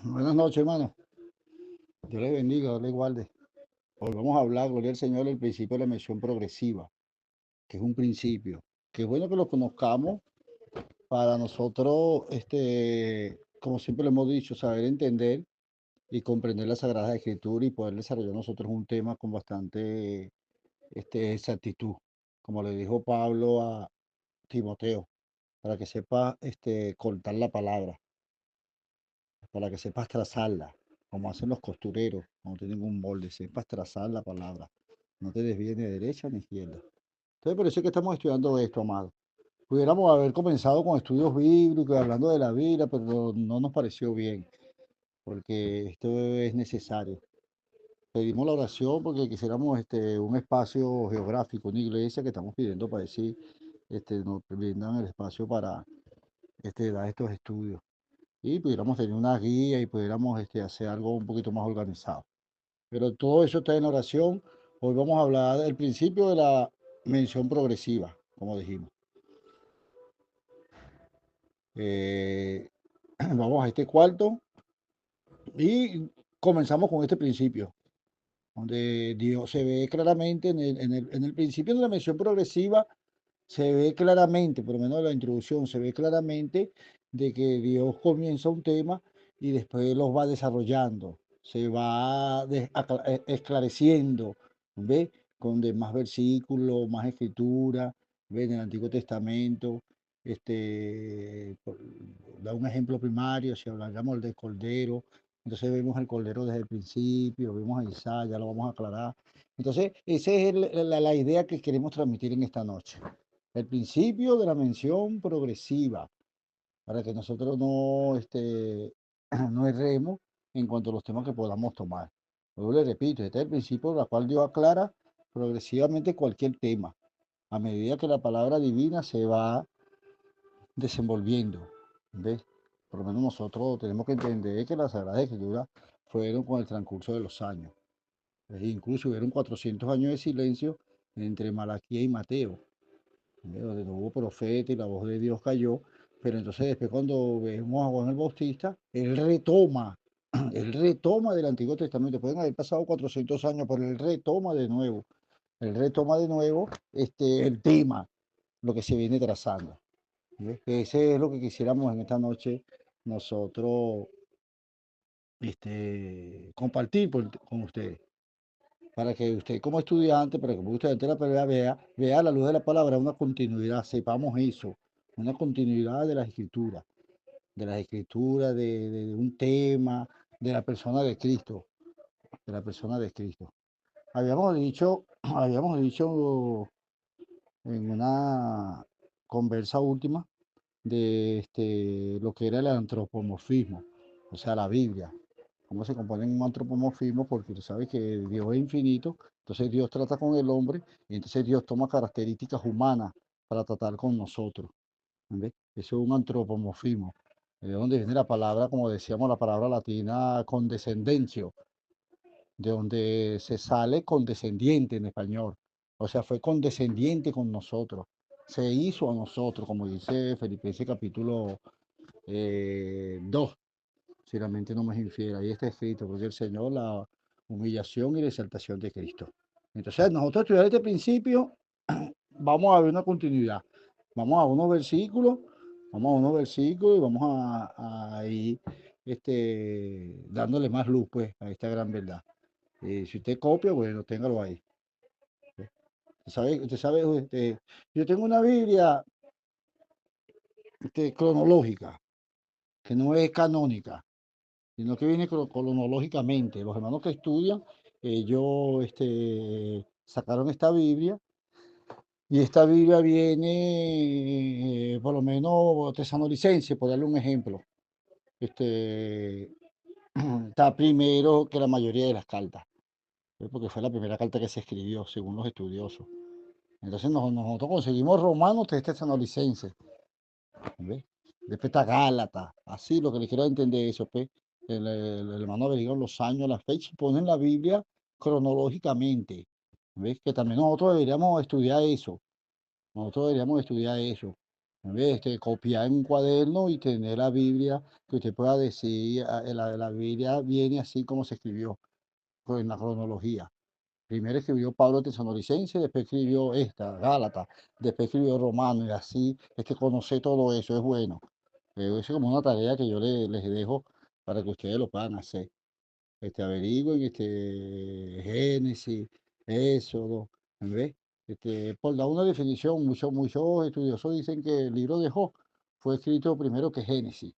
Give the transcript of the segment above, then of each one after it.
Buenas noches, hermano. Dios les bendiga, Dios les guarde. Hoy vamos a hablar, gloria al Señor, del principio de la mención progresiva, que es un principio, que es bueno que lo conozcamos para nosotros, como siempre lo hemos dicho, saber entender y comprender la Sagrada Escritura y poder desarrollar nosotros un tema con bastante exactitud, como le dijo Pablo a Timoteo, para que sepa cortar la palabra, para que sepas trazarla, como hacen los costureros, cuando tienen un molde, sepas trazar la palabra, no te desvíes ni de derecha ni izquierda. Entonces, por eso es que estamos estudiando esto, amado. Pudiéramos haber comenzado con estudios bíblicos, hablando de la Biblia, pero no nos pareció bien, porque esto es necesario. Pedimos la oración porque quisiéramos un espacio geográfico, una iglesia que estamos pidiendo para decir, nos brindan el espacio para dar estos estudios y pudiéramos tener una guía y pudiéramos hacer algo un poquito más organizado. Pero todo eso está en oración. Hoy vamos a hablar del principio de la mención progresiva, como dijimos. Eh, Vamos a este cuarto y comenzamos con este principio, donde Dios se ve claramente en el principio de la mención progresiva, se ve claramente, por lo menos en la introducción, se ve claramente de que Dios comienza un tema y después los va desarrollando, se va esclareciendo, ¿ve? Con más versículos, más escritura, ¿ve? En el Antiguo Testamento, da un ejemplo primario, si hablamos del Cordero, entonces vemos el Cordero desde el principio, vemos a Isaías, ya lo vamos a aclarar. Entonces, esa es la idea que queremos transmitir en esta noche. El principio de la mención progresiva, para que nosotros no, no erremos en cuanto a los temas que podamos tomar. Luego le repito, este es el principio por el cual Dios aclara progresivamente cualquier tema, a medida que la palabra divina se va desenvolviendo. ¿Ves? Por lo menos nosotros tenemos que entender que las Sagradas Escrituras fueron con el transcurso de los años. Incluso hubieron 400 años de silencio entre Malaquía y Mateo, donde no hubo profeta y la voz de Dios cayó, pero entonces después cuando vemos a Juan el Bautista, él retoma, él retoma del Antiguo Testamento, pueden haber pasado 400 años, pero él retoma de nuevo el tema, lo que se viene trazando. ¿Ves? Ese es lo que quisiéramos en esta noche nosotros compartir con ustedes, para que usted como estudiante, para que usted de la palabra vea a la luz de la palabra una continuidad, sepamos eso, una continuidad de las escrituras, de un tema, de la persona de Cristo, de la persona de Cristo. Habíamos dicho en una conversa última de lo que era el antropomorfismo, o sea, la Biblia, cómo se compone un antropomorfismo, porque tú sabes que Dios es infinito, entonces Dios trata con el hombre, y entonces Dios toma características humanas para tratar con nosotros. ¿Ves? Eso es un antropomorfismo. De donde viene la palabra, como decíamos, la palabra latina condescendencio, de donde se sale condescendiente en español. O sea, fue condescendiente con nosotros. Se hizo a nosotros, como dice Filipenses capítulo 2, si la mente no me es infiel. Ahí está escrito, porque el Señor, la humillación y la exaltación de Cristo. Entonces, nosotros estudiar este principio, vamos a ver una continuidad. Vamos a unos versículos, y vamos a ir dándole más luz pues a esta gran verdad. Si usted copia, bueno, téngalo ahí. Yo tengo una Biblia cronológica, que no es canónica, sino que viene cronológicamente. Los hermanos que estudian, ellos sacaron esta Biblia, y esta Biblia viene, por lo menos, tesanolicense, por darle un ejemplo. Este, Está primero que la mayoría de las cartas, porque fue la primera carta que se escribió, según los estudiosos. Entonces nosotros conseguimos Romanos, tres tesanolicenses, ¿ves? Después está Gálatas, así lo que les quiero entender eso, pues. El hermano averiguó los años, las fechas, y ponen la Biblia cronológicamente, ¿ves? Que también nosotros deberíamos estudiar eso, Copiar en un cuaderno y tener la Biblia, que usted pueda decir, la Biblia viene así como se escribió, pues en la cronología. Primero escribió Pablo Tesalonicense, después escribió esta, Gálatas, después escribió Romano, y así es que conocer todo eso es bueno. Eso es como una tarea que yo les dejo para que ustedes lo puedan hacer. Averigüen, Génesis, Éxodo, ¿ves? Por dar una definición, muchos estudiosos dicen que el libro de Job fue escrito primero que Génesis,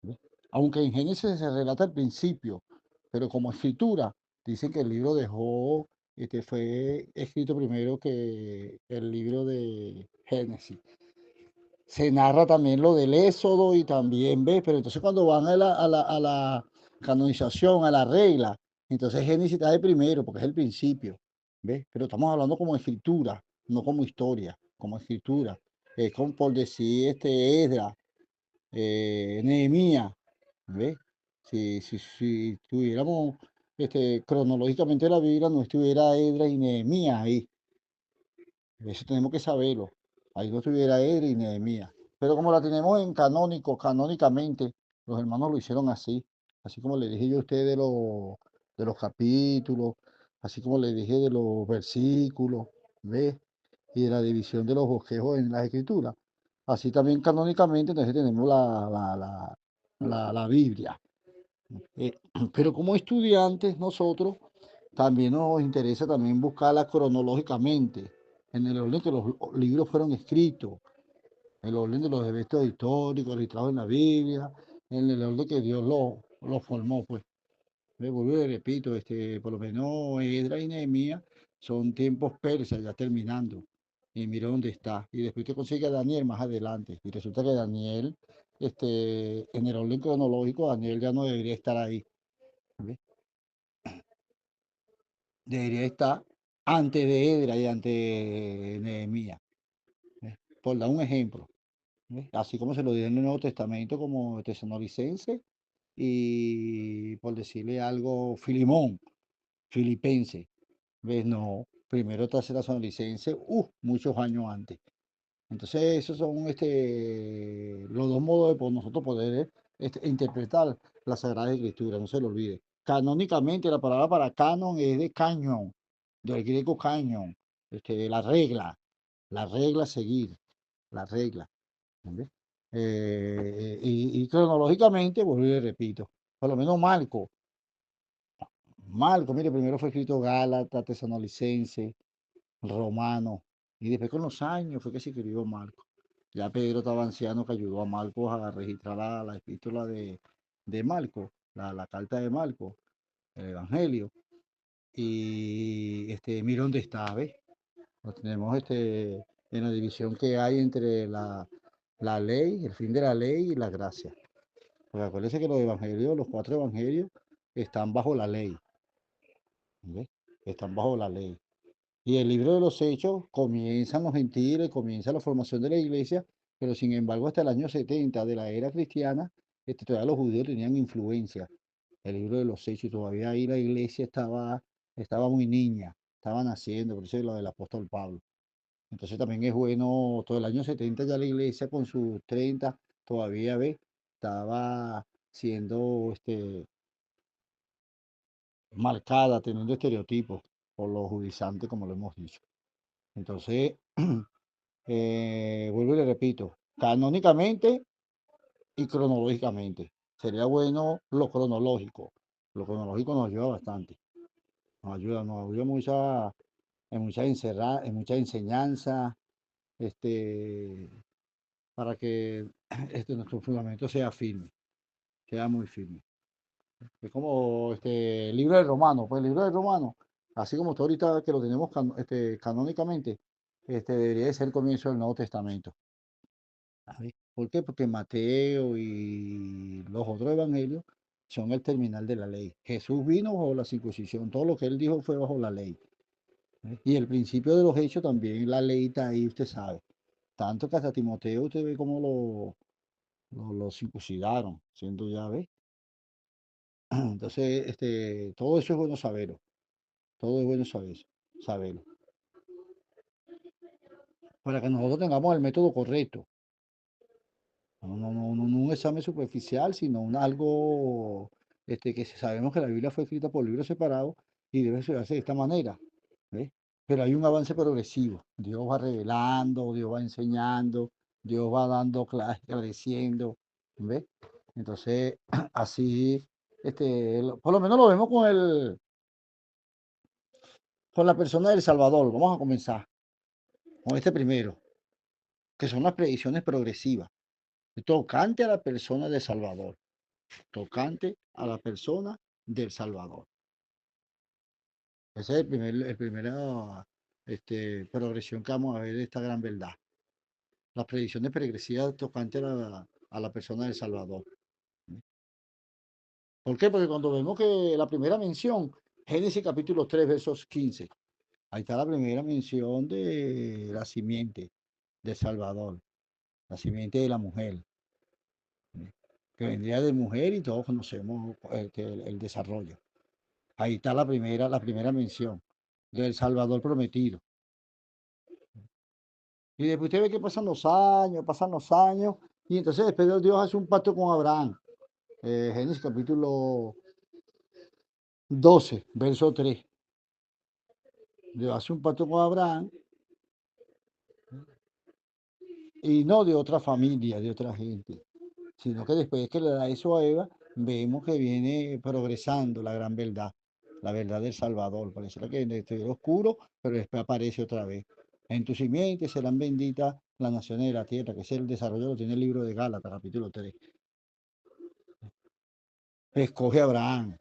¿ves? Aunque en Génesis se relata el principio, pero como escritura, dicen que el libro de Job fue escrito primero que el libro de Génesis. Se narra también lo del Éxodo y también, ¿ves? Pero entonces cuando van a la canonización, a la regla, entonces Génesis está de primero, porque es el principio, ¿ves? Pero estamos hablando como escritura, no como historia, como escritura. Es como por decir Esdras, Nehemías, ¿ves? Si tuviéramos cronológicamente la Biblia, no estuviera Esdras y Nehemías ahí. Eso tenemos que saberlo. Ahí no estuviera Esdras y Nehemías. Pero como la tenemos en canónico, canónicamente, los hermanos lo hicieron así. Así como le dije yo a usted de los capítulos, así como le dije de los versículos, ¿ves? Y de la división de los bosquejos en las escrituras. Así también canónicamente, entonces tenemos la Biblia. Eh, pero como estudiantes, nosotros también nos interesa también buscarla cronológicamente, en el orden que los libros fueron escritos, en el orden de los eventos históricos registrados en la Biblia, en el orden que Dios lo formó, pues. Me vuelvo y repito, por lo menos Edra y Nehemías son tiempos persas, ya terminando. Y mira dónde está. Y después te consigue a Daniel más adelante. Y resulta que Daniel, en el orden cronológico, Daniel ya no debería estar ahí. ¿Ves? Debería estar antes de Edra y antes de Nehemías. ¿Ves? Por dar un ejemplo. ¿Ves? Así como se lo dio en el Nuevo Testamento como tesalonicense y por decirle algo, Filimón, filipense. ¿Ves? No, primero tesalonicense, muchos años antes. Entonces, esos son los dos modos de nosotros poder interpretar la Sagrada Escritura, no se lo olvide. Canónicamente, la palabra para canon es de cañón, del griego cañón, la regla a seguir, la regla. ¿Entiendes? Y cronológicamente, vuelvo y repito, por lo menos Marco, mire, primero fue escrito Gálatas, Tesalonicense, Romano, y después con los años fue que se escribió Marco. Ya Pedro estaba anciano que ayudó a Marcos a registrar la epístola de Marco, la carta de Marco, el Evangelio. Y mira dónde está, ¿ves? Lo tenemos en la división que hay entre la ley, el fin de la ley y la gracia. Porque acuérdense que los evangelios, los 4 evangelios, están bajo la ley, ¿ves? Están bajo la ley. Y el libro de los Hechos comienzan los gentiles, comienza la formación de la iglesia, pero sin embargo hasta el año 70 de la era cristiana, todavía los judíos tenían influencia. El libro de los Hechos, y todavía ahí la iglesia estaba muy niña, estaba naciendo, por eso es lo del apóstol Pablo. Entonces también es bueno, todo el año 70 ya la iglesia con sus 30 todavía ve, estaba siendo marcada, teniendo estereotipos por los judaizantes, como lo hemos dicho. Entonces, vuelvo y le repito, canónicamente y cronológicamente. Sería bueno lo cronológico. Lo cronológico nos ayuda bastante. Nos ayuda en mucha enseñanza, para que nuestro fundamento sea firme, sea muy firme. Es como el libro de Romano, pues el libro de Romano, así como está ahorita que lo tenemos canónicamente, debería de ser el comienzo del Nuevo Testamento. ¿Por qué? Porque Mateo y los otros evangelios son el terminal de la ley. Jesús vino bajo la circuncisión, todo lo que él dijo fue bajo la ley. Y el principio de los hechos también, la ley está ahí, usted sabe. Tanto que hasta Timoteo usted ve cómo lo circuncidaron, siendo ya, ¿ve? Entonces, todo eso es bueno saberlo, todo es bueno saberlo, para que nosotros tengamos el método correcto. No un examen superficial, sino algo que sabemos que la Biblia fue escrita por libros separados y debe estudiarse de esta manera. ¿Ves? Pero hay un avance progresivo. Dios va revelando, Dios va enseñando, Dios va dando clases, agradeciendo. ¿Ves? Entonces, así, por lo menos lo vemos con la persona del Salvador. Vamos a comenzar con este primero, que son las predicciones progresivas, tocante a la persona del Salvador, tocante a la persona del Salvador. Esa es el primera progresión que vamos a ver de esta gran verdad. Las predicciones progresivas tocante a la persona del Salvador. ¿Por qué? Porque cuando vemos que la primera mención, Génesis capítulo 3, versos 15, ahí está la primera mención de la simiente del Salvador, la simiente de la mujer, que vendría de mujer y todos conocemos el desarrollo. Ahí está la primera mención del Salvador prometido. Y después usted ve que pasan los años, y entonces después Dios hace un pacto con Abraham. Génesis capítulo 12, verso 3. Dios hace un pacto con Abraham y no de otra familia, de otra gente, sino que después que le da eso a Eva, vemos que viene progresando la verdad del Salvador. Pareciera que en oscuro, pero después aparece otra vez. En tu simiente serán benditas las naciones de la tierra, que es el desarrollo, lo tiene el libro de Gálatas, capítulo 3. Escoge a Abraham.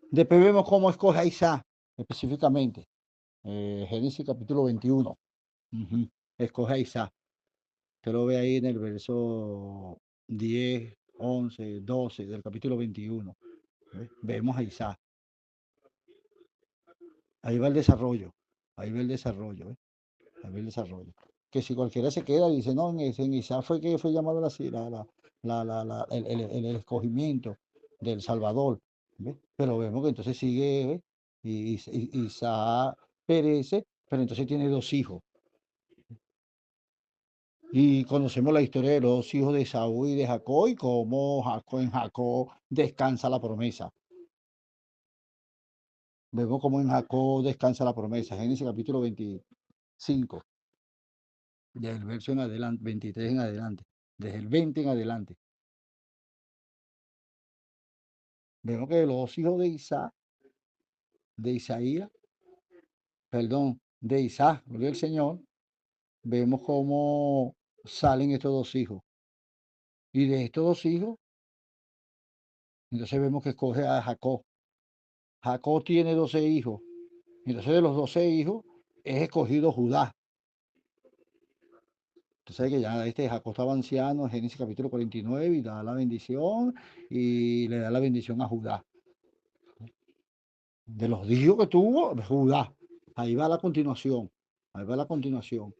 Después vemos cómo escoge a Isaac, específicamente. Génesis capítulo 21. Escoge a Isaac. Usted lo ve ahí en el verso 10, 11, 12 del capítulo 21. Vemos a Isaac. Ahí va el desarrollo. Ahí va el desarrollo. Ahí va el desarrollo. Que si cualquiera se queda y dice, no, en Isaac fue que fue llamado el escogimiento del Salvador. ¿Ve? Pero vemos que entonces sigue, ¿ve? Isaac perece, pero entonces tiene dos hijos. Y conocemos la historia de los hijos de Saúl y de Jacob y cómo en Jacob descansa la promesa. Vemos cómo en Jacob descansa la promesa. Génesis capítulo 25, desde el verso en adelante, 23 en adelante, desde el 20 en adelante. Vemos que los hijos de Isaac, de Isaías, perdón, de Isaac, gloria al Señor, vemos cómo salen estos dos hijos. Y de estos dos hijos, entonces vemos que escoge a Jacob. Jacob tiene 12 hijos. Entonces de los 12 hijos es escogido Judá. Entonces que ya Jacob estaba anciano, en Génesis capítulo 49, y da la bendición y le da la bendición a Judá. De los hijos que tuvo, Judá. Ahí va la continuación. Ahí va la continuación.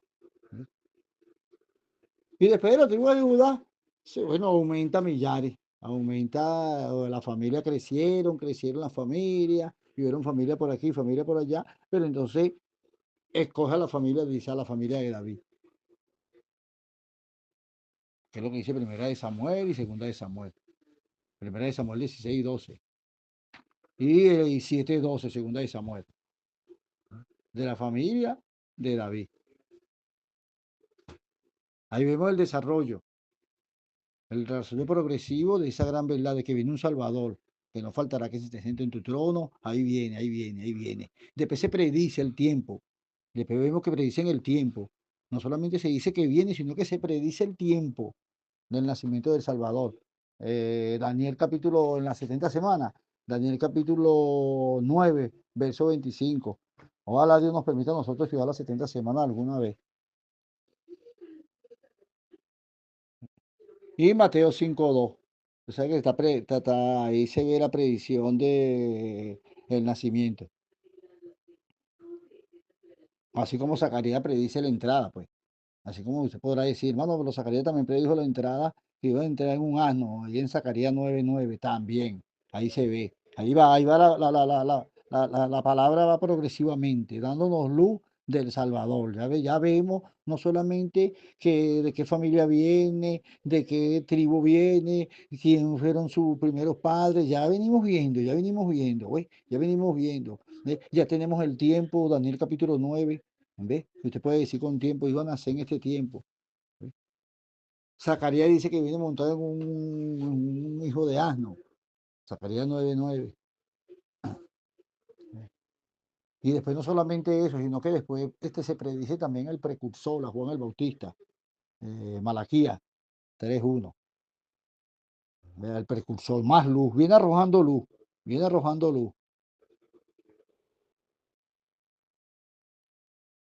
Y después de la tribu de Judá, bueno, aumenta millares. Aumenta, la familia crecieron las familias, vivieron familia por aquí, familia por allá, pero entonces escoge a la familia de Isaac, la familia de David, que es lo que dice primera de Samuel y segunda de Samuel. Primera de Samuel 16 y 12. Y 7 y 12, segunda de Samuel. De la familia de David. Ahí vemos el desarrollo progresivo de esa gran verdad de que viene un Salvador, que no faltará que se te siente en tu trono. Ahí viene, ahí viene, ahí viene. Después se predice el tiempo. Después vemos que predicen el tiempo. No solamente se dice que viene, sino que se predice el tiempo del nacimiento del Salvador. Daniel capítulo, en las 70 semanas, Daniel capítulo 9, verso 25. Ojalá Dios nos permita a nosotros estudiar las 70 semanas alguna vez. Y Mateo 5:2. O sea que ahí se ve la predicción de el nacimiento. Así como Zacarías predice la entrada, pues. Así como usted podrá decir, hermano, pero Zacarías también predijo la entrada, que iba a entrar en un asno, ahí en Zacarías 9:9 también. Ahí se ve. Ahí va la palabra va progresivamente, dándonos luz del Salvador. Ya vemos no solamente que, de qué familia viene, de qué tribu viene, quién fueron sus primeros padres, ya venimos viendo, ¿ves? Ya venimos viendo. ¿Ves? Ya tenemos el tiempo, Daniel capítulo 9, ¿ves? Usted puede decir con tiempo, iban a nacer en este tiempo. ¿Ves? Zacarías dice que viene montado en un hijo de asno. Zacarías 9:9. Y después no solamente eso, sino que después se predice también el precursor, a Juan el Bautista, Malaquías 3:1. El precursor, más luz, viene arrojando luz, viene arrojando luz.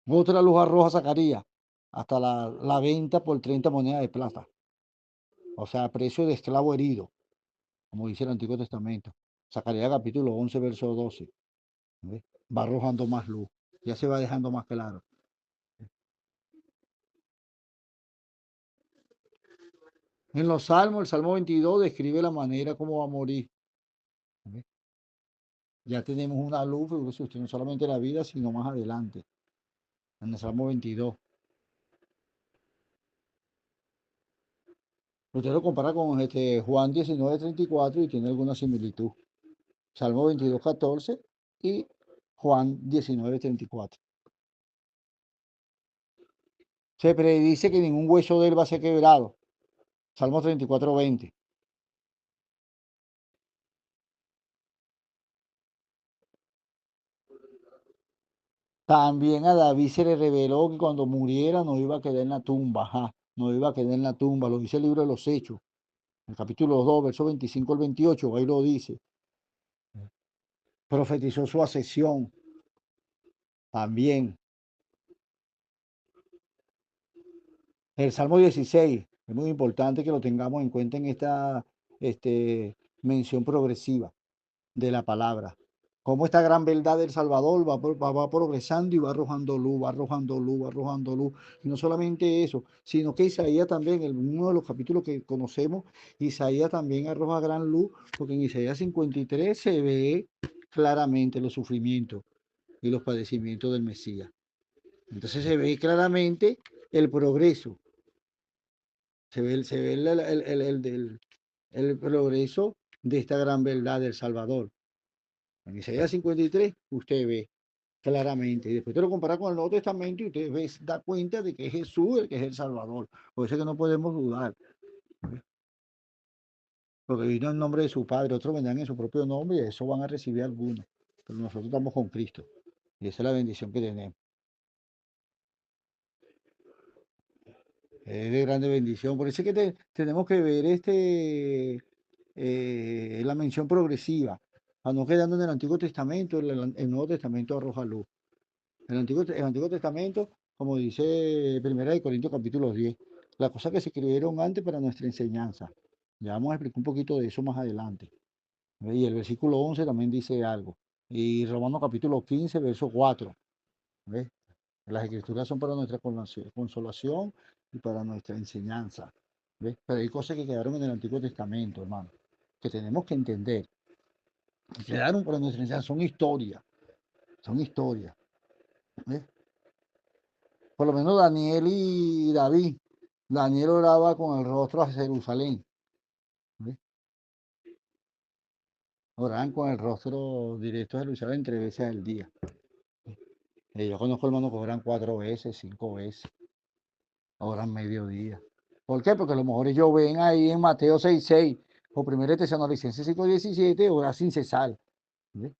Otra luz arroja Zacarías, hasta la venta por 30 monedas de plata. O sea, precio de esclavo herido, como dice el Antiguo Testamento. Zacarías capítulo 11, verso 12. ¿Ves? Va arrojando más luz, ya se va dejando más claro. En los Salmos, el Salmo 22 describe la manera como va a morir. ¿Ves? Ya tenemos una luz, no solamente en la vida, sino más adelante, en el Salmo 22. Usted lo compara con Juan 19:34 y tiene alguna similitud. Salmo 22:14 y Juan 19:34. Se predice que ningún hueso de él va a ser quebrado. Salmo 34:20. También a David se le reveló que cuando muriera no iba a quedar en la tumba. Ajá, no iba a quedar en la tumba. Lo dice el libro de los Hechos. En el capítulo 2, verso 25 al 28, ahí lo dice. Profetizó su ascensión también. El Salmo 16, es muy importante que lo tengamos en cuenta en esta mención progresiva de la palabra. Cómo esta gran verdad del Salvador va progresando y va arrojando luz, va arrojando luz, va arrojando luz. Y no solamente eso, sino que Isaías también, en uno de los capítulos que conocemos, Isaías también arroja gran luz, porque en Isaías 53 se ve claramente los sufrimientos y los padecimientos del Mesías. Entonces se ve claramente el progreso, se ve el progreso de esta gran verdad del Salvador. En Isaías 53 usted ve claramente, y después te lo compara con el Nuevo Testamento y usted da cuenta de que es Jesús el que es el Salvador. Por eso es que no podemos dudar, porque vino en nombre de su Padre, otros vendrán en su propio nombre y eso van a recibir algunos, pero nosotros estamos con Cristo y esa es la bendición que tenemos. Es de grande bendición. Por eso es que tenemos que ver la mención progresiva, para no quedando en el Antiguo Testamento, el Nuevo Testamento arroja luz. El Antiguo Testamento, como dice Primera de Corintios capítulo 10, las cosas que se escribieron antes para nuestra enseñanza. Ya vamos a explicar un poquito de eso más adelante. Y el versículo 11 también dice algo. Y Romanos capítulo 15, verso 4. ¿Ves? Las escrituras son para nuestra consolación y para nuestra enseñanza. ¿Ves? Pero hay cosas que quedaron en el Antiguo Testamento, hermano, que tenemos que entender. Quedaron para nuestra enseñanza, son historias, son historias. ¿Ves? Por lo menos Daniel y David. Daniel oraba con el rostro hacia Jerusalén. ¿Ves? Oraban con el rostro directo a Jerusalén 3 veces al día. Yo conozco hermanos que oran 4 veces, 5 veces, oran mediodía. ¿Por qué? Porque a lo mejor ellos ven ahí en Mateo 6:6 o 1 Tesalonicenses 5:17, orar sin cesar. ¿Ves?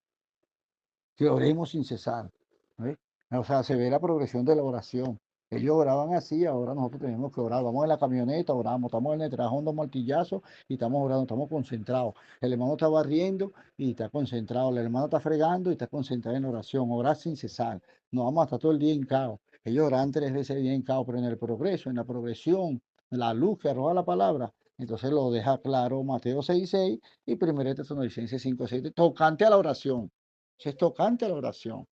Que oremos sin cesar. ¿Ves? O sea, se ve la progresión de la oración. Ellos oraban así, ahora nosotros tenemos que orar. Vamos en la camioneta, oramos, estamos en el trabajo, dando martillazos y estamos orando, estamos concentrados. El hermano está barriendo y está concentrado. El hermano está fregando y está concentrado en oración. Orar sin cesar. No vamos a estar todo el día en caos. Ellos oran 3 veces al día en caos, pero en el progreso, en la progresión, en la luz que arroja la palabra. Entonces lo deja claro Mateo 6:6 y 1 Tesalonicenses 5:7, tocante a la oración. Eso es tocante a la oración.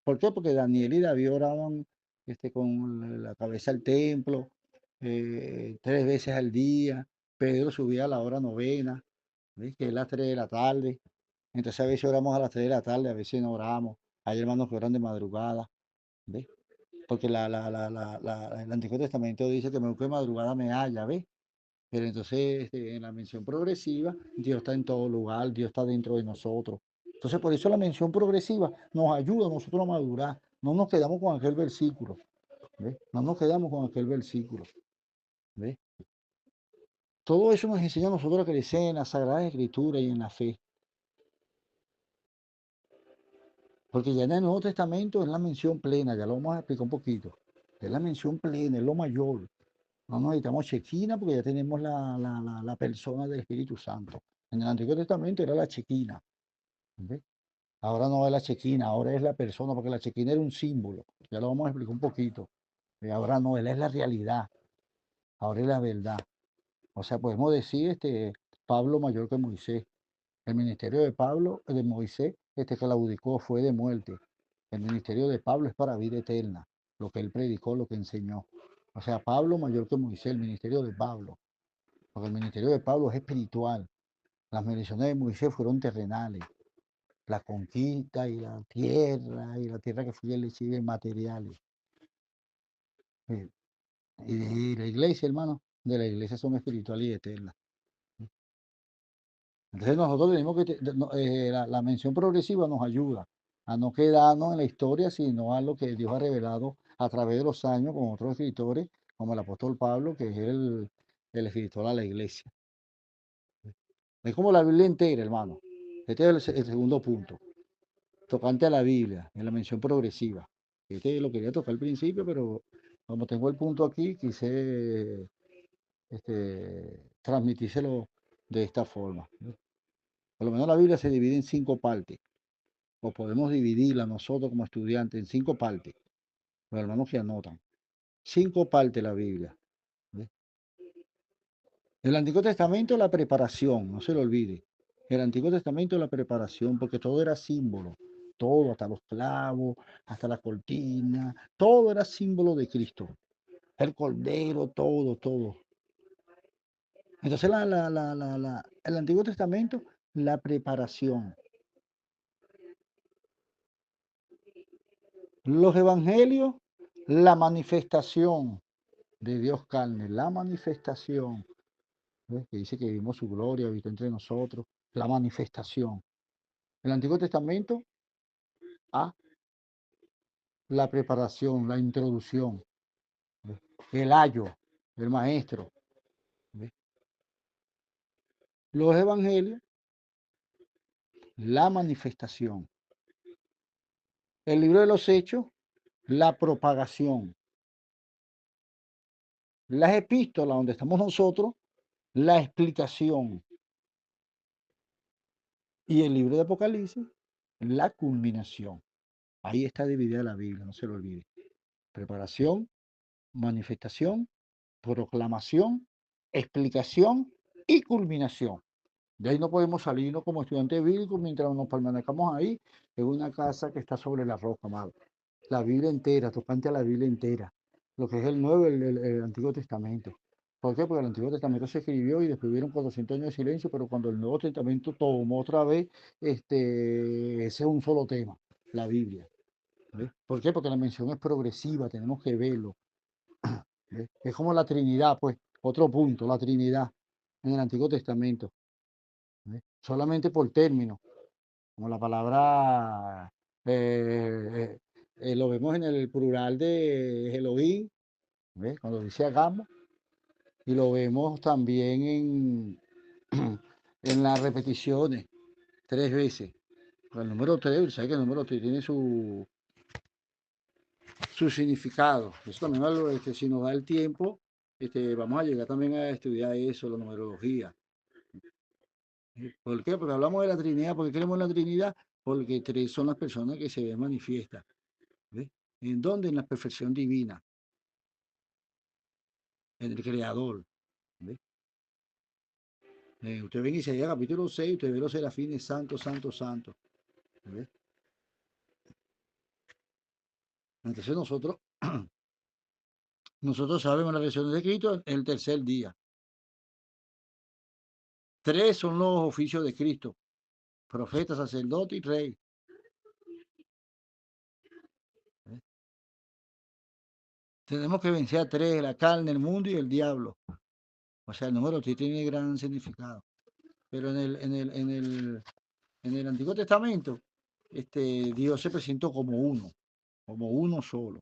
¿Por qué? Porque Daniel y David oraban con la cabeza al templo 3 veces al día. Pedro subía a la hora novena, ¿ves? Que es las 3 de la tarde. Entonces a veces oramos a las 3 de la tarde, a veces no oramos. Hay hermanos que oran de madrugada, ¿ves? porque el Antiguo Testamento dice que me busque madrugada me halla, ¿ves? Pero entonces en la mención progresiva, Dios está en todo lugar, Dios está dentro de nosotros. Entonces por eso la mención progresiva nos ayuda a nosotros a madurar. No nos quedamos con aquel versículo, ¿ves? No nos quedamos con aquel versículo, ¿ves? Todo eso nos enseña a nosotros a crecer en la Sagrada Escritura y en la fe. Porque ya en el Nuevo Testamento es la mención plena, ya lo vamos a explicar un poquito. Es la mención plena, es lo mayor. No necesitamos chequina porque ya tenemos la persona del Espíritu Santo. En el Antiguo Testamento era la chequina. ¿Ves? Ahora no es la chequina, ahora es la persona, porque la chequina era un símbolo. Ya lo vamos a explicar un poquito. Ahora no, él es la realidad, ahora es la verdad. O sea, podemos decir Pablo mayor que Moisés. El ministerio de Pablo, de Moisés, claudicó, fue de muerte. El ministerio de Pablo es para vida eterna, lo que él predicó, lo que enseñó. O sea, Pablo mayor que Moisés, el ministerio de Pablo, porque el ministerio de Pablo es espiritual. Las bendiciones de Moisés fueron terrenales, la conquista y la tierra que fue elegida en materiales. Y la iglesia, hermano, de la iglesia son espirituales y eternas. Entonces nosotros tenemos la mención progresiva nos ayuda a no quedarnos en la historia, sino a lo que Dios ha revelado a través de los años con otros escritores, como el apóstol Pablo, que es el escritor a la iglesia. Es como la Biblia entera, hermano. Este es el segundo punto, tocante a la Biblia, en la mención progresiva. Este lo quería tocar al principio, pero como tengo el punto aquí, quise transmitírselo de esta forma. Por lo menos la Biblia se divide en 5 partes, o podemos dividirla nosotros como estudiantes en 5 partes, los hermanos que anotan. 5 partes la Biblia. ¿Ves? El Antiguo Testamento, la preparación, no se lo olvide. El Antiguo Testamento, la preparación, porque todo era símbolo, todo, hasta los clavos, hasta la cortina, todo era símbolo de Cristo. El cordero, todo, todo. Entonces, el Antiguo Testamento, la preparación. Los evangelios, la manifestación de Dios carne, la manifestación, ¿ves? Que dice que vimos su gloria, habitó entre nosotros, la manifestación. El Antiguo Testamento, a la preparación, la introducción, ¿ves? El ayo, el maestro. ¿Ves? Los evangelios, la manifestación. El libro de los hechos, la propagación. Las epístolas, donde estamos nosotros, la explicación. Y el libro de Apocalipsis, la culminación. Ahí está dividida la Biblia, no se lo olvide. Preparación, manifestación, proclamación, explicación y culminación. De ahí no podemos salirnos como estudiantes bíblicos mientras nos permanezcamos ahí en una casa que está sobre la roca, amado. La Biblia entera, tocante a la Biblia entera. Lo que es el Nuevo y el Antiguo Testamento. ¿Por qué? Porque el Antiguo Testamento se escribió y después hubieron 400 años de silencio, pero cuando el Nuevo Testamento tomó otra vez, ese es un solo tema, la Biblia. ¿Ves? ¿Por qué? Porque la mención es progresiva, tenemos que verlo. ¿Ves? Es como la Trinidad, pues, otro punto, la Trinidad en el Antiguo Testamento. ¿Ves? Solamente por término, como la palabra, lo vemos en el plural de Elohim, ¿ves? Cuando dice hagamos, y lo vemos también en las repeticiones, 3 veces. El número 3, ¿sabes que el número 3 tiene su significado? Eso también, si nos da el tiempo, vamos a llegar también a estudiar eso, la numerología. ¿Por qué? Porque hablamos de la Trinidad. ¿Por qué queremos la Trinidad? Porque 3 son las personas que se ven manifiestas. ¿Ves? ¿En dónde? En la perfección divina, en el Creador. ¿Ves? Usted ve en Isaías capítulo 6, usted ve los serafines, santo, santo, santo. ¿Ves? Entonces nosotros sabemos la resurrección de Cristo el tercer día. 3 son los oficios de Cristo: profeta, sacerdote y rey. ¿Ves? Tenemos que vencer a tres, la carne, el mundo y el diablo. O sea, el número tres tiene gran significado. Pero en el Antiguo Testamento, Dios se presentó como uno solo,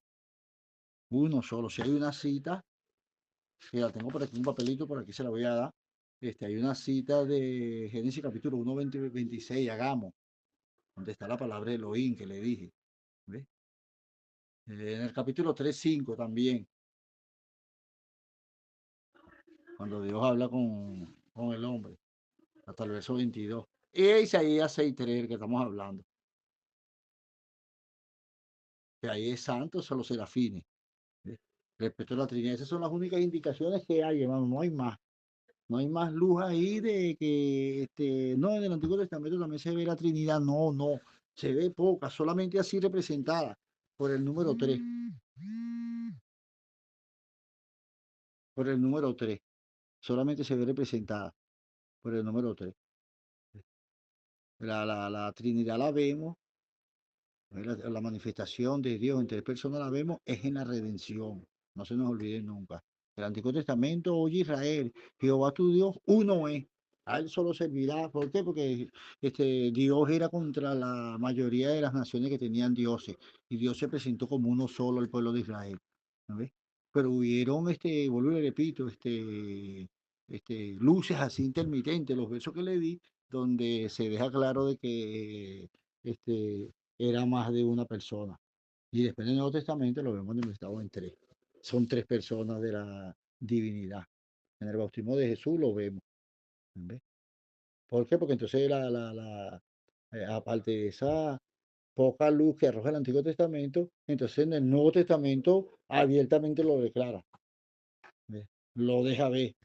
uno solo. Si hay una cita, que la tengo por aquí, un papelito, por aquí se la voy a dar. Hay una cita de Génesis capítulo 1, 20, 26, hagamos, donde está la palabra Elohim que le dije. ¿Ves? En el capítulo 3, 5 también, cuando Dios habla con el hombre, hasta el verso 22. Y Isaías 6, 3, que estamos hablando. Que ahí es santo, son los serafines. ¿Ves? Respecto a la Trinidad, esas son las únicas indicaciones que hay, hermano, no hay más. No hay más luz ahí de que, no, en el Antiguo Testamento también se ve la Trinidad, no, no, se ve poca, solamente así representada por el número 3, por el número 3, solamente se ve representada por el número 3. La Trinidad la vemos, la manifestación de Dios en tres personas la vemos, es en la redención, no se nos olvide nunca. El Antiguo Testamento, oye Israel, Jehová tu Dios, uno es. A él solo servirá. ¿Por qué? Porque Dios era contra la mayoría de las naciones que tenían dioses. Y Dios se presentó como uno solo al pueblo de Israel. ¿No ves? Pero hubieron, vuelvo y le repito, luces así intermitentes, los versos que le di, donde se deja claro de que era más de una persona. Y después en el Nuevo Testamento lo vemos manifestado en tres. Son tres personas de la divinidad. En el bautismo de Jesús lo vemos. ¿Ves? ¿Por qué? Porque entonces aparte de esa poca luz que arroja el Antiguo Testamento, entonces en el Nuevo Testamento abiertamente lo declara. ¿Ves? Lo deja ver.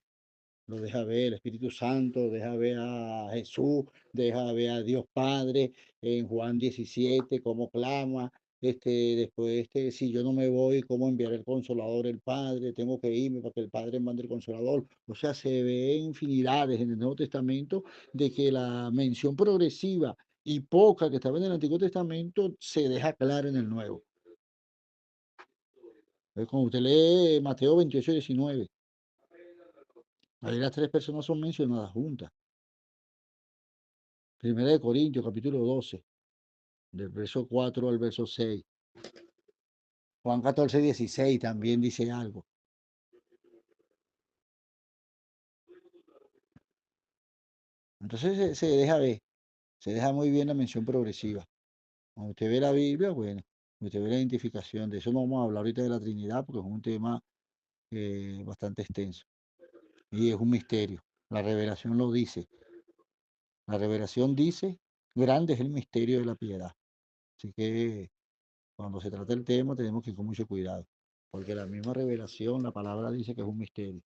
Lo deja ver el Espíritu Santo, deja ver a Jesús, deja ver a Dios Padre en Juan 17, cómo clama. Después, si yo no me voy, ¿cómo enviar el Consolador el Padre? Tengo que irme para que el Padre mande el Consolador. O sea, se ve infinidades en el Nuevo Testamento de que la mención progresiva y poca que estaba en el Antiguo Testamento se deja clara en el Nuevo. Cuando usted lee Mateo 28, 19, ahí las tres personas son mencionadas juntas. Primera de Corintios, capítulo 12, del verso 4 al verso 6. Juan 14, 16 también dice algo. Entonces se deja ver, se deja muy bien la mención progresiva. Cuando usted ve la Biblia, bueno, usted ve la identificación. De eso no vamos a hablar ahorita de la Trinidad, porque es un tema bastante extenso. Y es un misterio. La revelación lo dice. La revelación dice, grande es el misterio de la piedad. Así que cuando se trata el tema tenemos que ir con mucho cuidado, porque la misma revelación, la palabra dice que es un misterio.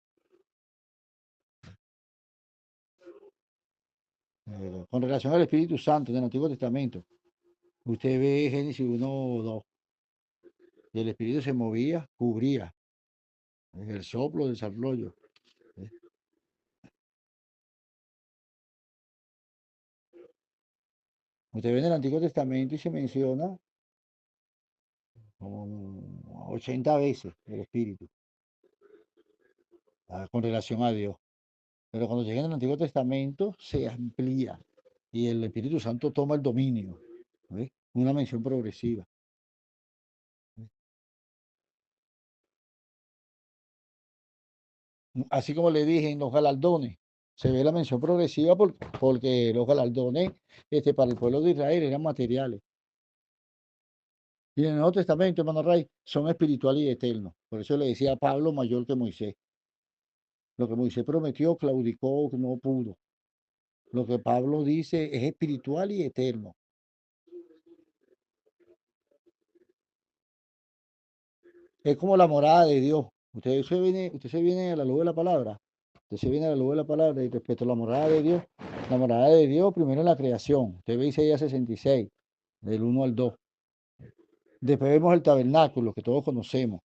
Con relación al Espíritu Santo del Antiguo Testamento, usted ve Génesis 1 o 2, y el Espíritu se movía, cubría, el soplo del desarrollo. ¿Eh? Usted ve en el Antiguo Testamento y se menciona como 80 veces el Espíritu con relación a Dios. Pero cuando llega en el Antiguo Testamento se amplía y el Espíritu Santo toma el dominio. ¿Ves? Una mención progresiva. Así como le dije en los galardones, se ve la mención progresiva porque los galardones para el pueblo de Israel eran materiales. Y en el Nuevo Testamento, hermano Ray, son espirituales y eternos. Por eso le decía a Pablo mayor que Moisés. Lo que Moisés prometió, claudicó, no pudo. Lo que Pablo dice es espiritual y eterno. Es como la morada de Dios. Usted se viene a la luz de la palabra. Usted se viene a la luz de la palabra y respecto a la morada de Dios. La morada de Dios primero en la creación. Usted ve Isaías 66, del 1 al 2. Después vemos el tabernáculo que todos conocemos.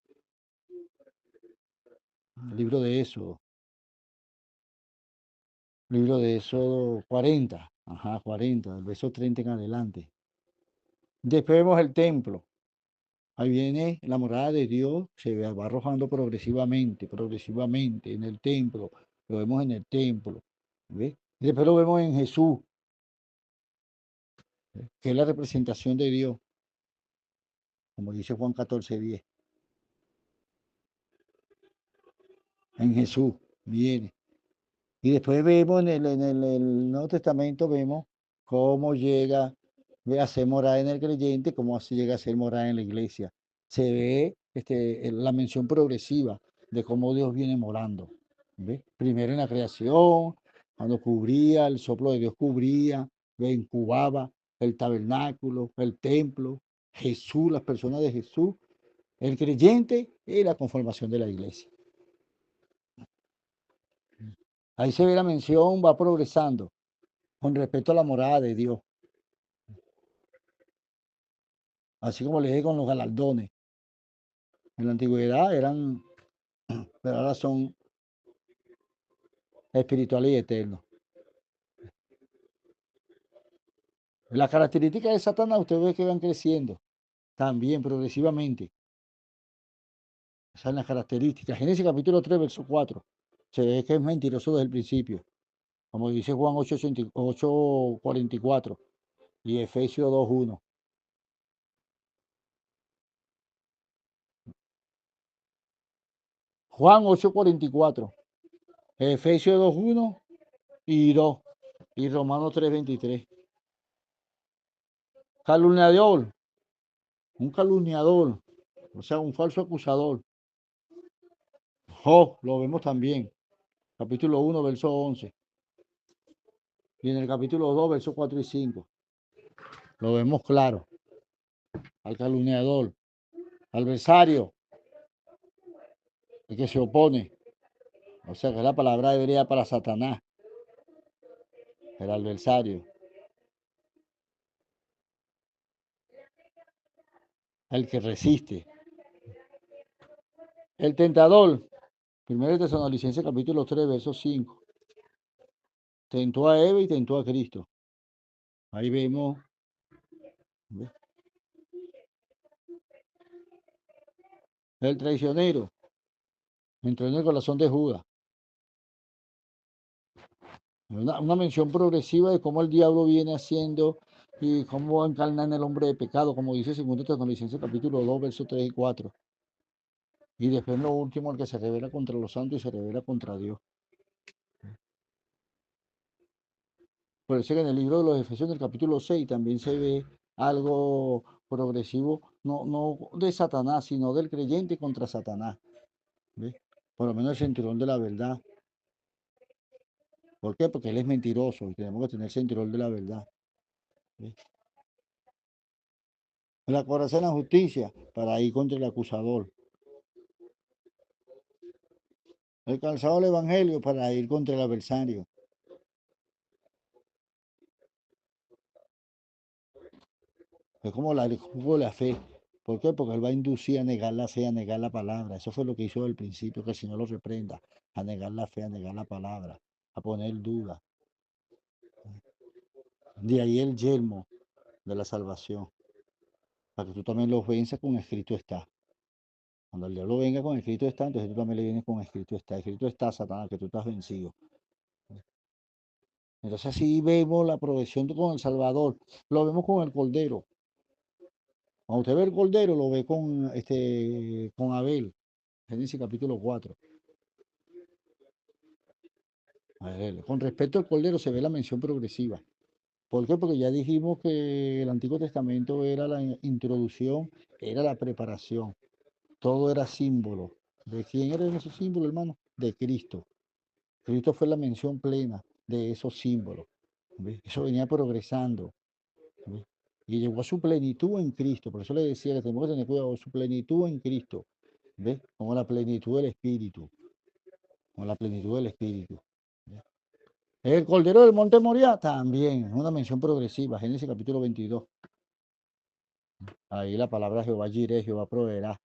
El libro de Éxodo. Libro de Éxodo 40. Ajá, 40, del verso 30 en adelante. Después vemos el templo. Ahí viene la morada de Dios, se va arrojando progresivamente, progresivamente en el templo. Lo vemos en el templo. ¿Ves? Y después lo vemos en Jesús, que es la representación de Dios, como dice Juan 14:10. En Jesús viene. Y después vemos en el Nuevo Testamento, vemos cómo llega a ser morada en el creyente, cómo así llega a ser morada en la iglesia. Se ve la mención progresiva de cómo Dios viene morando. ¿Ve? Primero en la creación, cuando cubría, el soplo de Dios cubría, incubaba el tabernáculo, el templo, Jesús, las personas de Jesús, el creyente y la conformación de la iglesia. Ahí se ve la mención, va progresando con respecto a la morada de Dios. Así como le dije con los galardones. En la antigüedad eran, pero ahora son espirituales y eternos. Las características de Satanás, usted ve que van creciendo también progresivamente. Esas son las características. Génesis capítulo 3, verso 4. Se ve que es mentiroso desde el principio. Como dice Juan 8:44 y Efesios 2:1. Juan 8:44, Efesios 2:1 y 2, y Romanos 3:23. Calumniador, un calumniador, o sea, un falso acusador. Job, lo vemos también, capítulo 1, verso 11. Y en el capítulo 2, versos 4 y 5. Lo vemos claro. Al calumniador, al adversario, el que se opone. O sea, que la palabra hebrea para Satanás, el adversario. El que resiste. El tentador, 1 Tesalonicenses capítulo 3, verso 5. Tentó a Eva y tentó a Cristo. Ahí vemos. ¿Ves? El traicionero entró en el corazón de Judas. Una mención progresiva de cómo el diablo viene haciendo y cómo encarna en el hombre de pecado, como dice 2 Tesalonicenses capítulo 2, versos 3 y 4. Y después lo último, el que se revela contra los santos y se revela contra Dios. Por eso que en el libro de los Efesios, del capítulo 6, también se ve algo progresivo, no de Satanás, sino del creyente contra Satanás. ¿Ves? Por lo menos el cinturón de la verdad. ¿Por qué? Porque él es mentiroso y tenemos que tener el cinturón de la verdad. ¿Ves? La coraza en la justicia para ir contra el acusador. El calzado del evangelio para ir contra el adversario. Es como el jugo de la fe. ¿Por qué? Porque él va a inducir a negar la fe, a negar la palabra. Eso fue lo que hizo al principio, que el Señor lo reprenda. A negar la fe, a negar la palabra, a poner duda. De ahí el yelmo de la salvación. Para que tú también los venzas con escrito está. Cuando el diablo venga con escrito está, entonces tú también le vienes con escrito está. Escrito está, Satanás, que tú estás vencido. Entonces así vemos la progresión con el Salvador. Lo vemos con el Cordero. Cuando usted ve el Cordero, lo ve con Abel. Génesis capítulo 4. Con respecto al Cordero se ve la mención progresiva. ¿Por qué? Porque ya dijimos que el Antiguo Testamento era la introducción, era la preparación. Todo era símbolo. ¿De quién era ese símbolo, hermano? De Cristo. Cristo fue la mención plena de esos símbolos. ¿Ves? Eso venía progresando. ¿Ves? Y llegó a su plenitud en Cristo. Por eso le decía que tenemos que tener cuidado, su plenitud en Cristo. ¿Ves? Como la plenitud del Espíritu. Como la plenitud del Espíritu. ¿Ves? El Cordero del Monte Moriah también, es una mención progresiva, Génesis capítulo 22. Ahí la palabra Jehová Jireh, Jehová proveerá.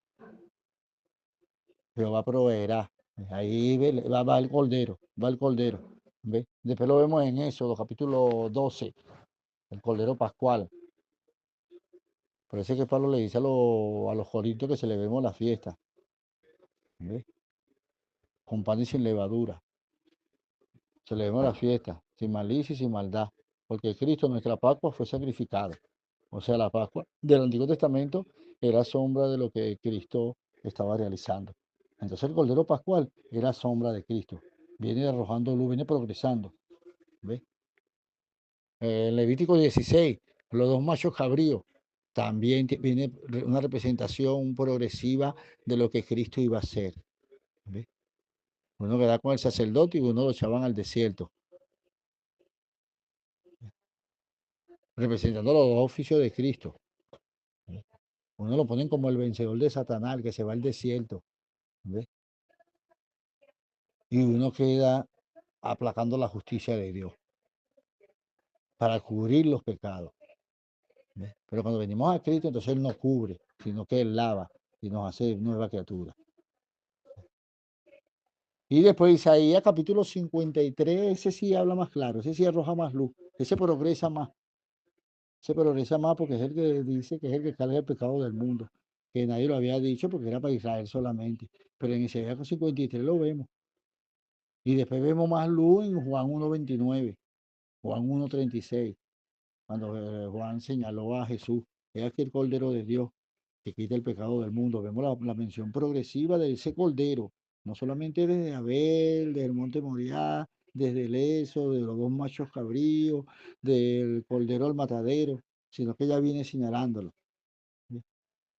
Jehová proveerá. Ahí va el Cordero, va el Cordero. ¿Ves? Después lo vemos en Éxodo capítulo 12, el Cordero Pascual. Parece que Pablo le dice a los corintios que celebremos la fiesta, ¿ves? Con pan y sin levadura. Celebremos la fiesta, sin malicia y sin maldad, porque Cristo, nuestra Pascua, fue sacrificado. O sea, la Pascua del Antiguo Testamento era sombra de lo que Cristo estaba realizando. Entonces el Cordero Pascual era sombra de Cristo. Viene arrojando luz, viene progresando. ¿Ves? En Levítico 16, los dos machos cabríos, también viene una representación progresiva de lo que Cristo iba a hacer. ¿Ves? Uno queda con el sacerdote y uno lo echaban al desierto, representando los dos oficios de Cristo. ¿Ves? Uno lo ponen como el vencedor de Satanás, el que se va al desierto. ¿Ves? Y uno queda aplacando la justicia de Dios para cubrir los pecados. ¿Ves? Pero cuando venimos a Cristo, entonces Él no cubre, sino que Él lava y nos hace nueva criatura. Y después Isaías capítulo 53, ese sí habla más claro, ese sí arroja más luz, ese progresa más porque es el que dice que es el que carga el pecado del mundo, que nadie lo había dicho porque era para Israel solamente. Pero en Isaías 53 lo vemos. Y después vemos más luz en Juan 1:29, Juan 1:36, cuando Juan señaló a Jesús, es aquí el Cordero de Dios que quita el pecado del mundo. Vemos la mención progresiva de ese Cordero, no solamente desde Abel, desde el Monte Moriah, desde el Eso, de los dos machos cabríos, del Cordero al matadero, sino que ya viene señalándolo. ¿Sí?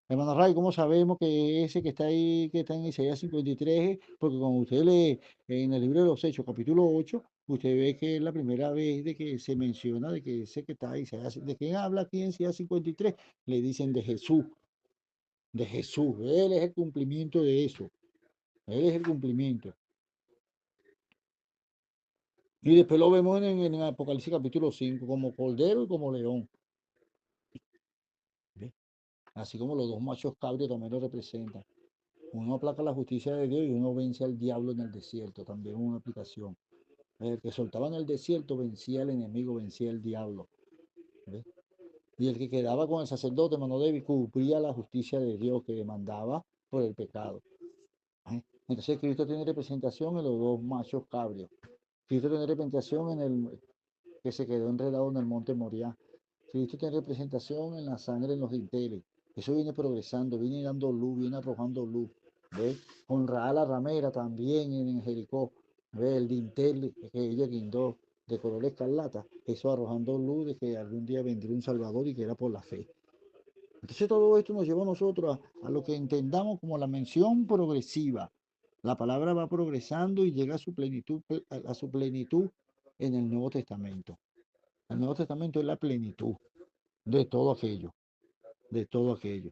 Hermano Ray, ¿cómo sabemos que ese que está ahí, que está en Isaías 53? Porque cuando usted lee en el libro de los Hechos, capítulo 8, usted ve que es la primera vez de que se menciona de que ese que está ahí, ¿de quién habla aquí en Isaías 53? Le dicen de Jesús, de Jesús. Él es el cumplimiento de eso. Él es el cumplimiento. Y después lo vemos en Apocalipsis capítulo 5 como cordero y como león. ¿Ve? Así como los dos machos cabríos también lo representan. Uno aplaca la justicia de Dios y uno vence al diablo en el desierto. También una aplicación. El que soltaba en el desierto vencía al enemigo, vencía al diablo. ¿Ve? Y el que quedaba con el sacerdote, mano débil, cumplía la justicia de Dios que demandaba por el pecado. ¿Eh? Entonces Cristo tiene representación en los dos machos cabrios. Cristo tiene representación en el que se quedó enredado en el monte Moriah. Cristo tiene representación en la sangre en los dinteles. Eso viene progresando, viene dando luz, viene arrojando luz. ¿Ve? Honra a la ramera también en Jericó. ¿Ve? El dintel que ella guindó de color escarlata. Eso arrojando luz de que algún día vendría un Salvador y que era por la fe. Entonces todo esto nos lleva a nosotros a lo que entendamos como la mención progresiva. La palabra va progresando y llega a su plenitud en el Nuevo Testamento. El Nuevo Testamento es la plenitud de todo aquello, de todo aquello.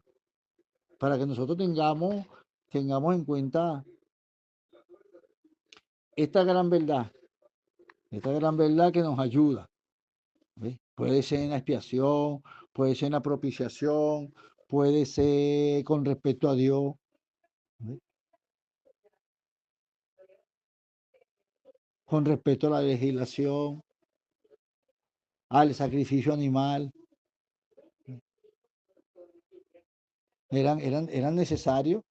Para que nosotros tengamos en cuenta esta gran verdad, esta gran verdad que nos ayuda. ¿Ves? Puede ser en la expiación, puede ser en la propiciación, puede ser con respecto a Dios. ¿Ves? Con respecto a la legislación, al sacrificio animal, eran necesarios,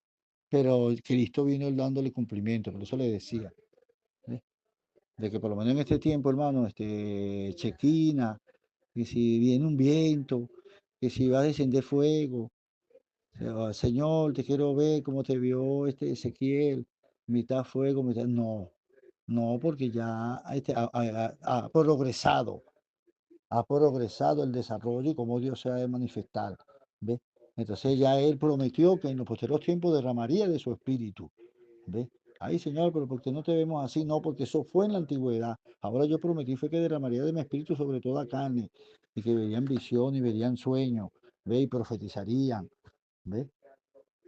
pero Cristo vino dándole cumplimiento, por eso le decía, ¿eh? De que por lo menos en este tiempo, hermano, chequina, que si viene un viento, que si va a descender fuego, Señor, te quiero ver cómo te vio este Ezequiel, mitad fuego, mitad... No, no, porque ya ha progresado el desarrollo y cómo Dios se ha de manifestar. ¿Ve? Entonces ya Él prometió que en los posteriores tiempos derramaría de su espíritu. ¿Ve? Ay, Señor, pero ¿por qué no te vemos así? No, porque eso fue en la antigüedad. Ahora yo prometí fue que derramaría de mi espíritu sobre toda carne y que verían visión y verían sueños, ¿ve? Y profetizarían, ¿ve?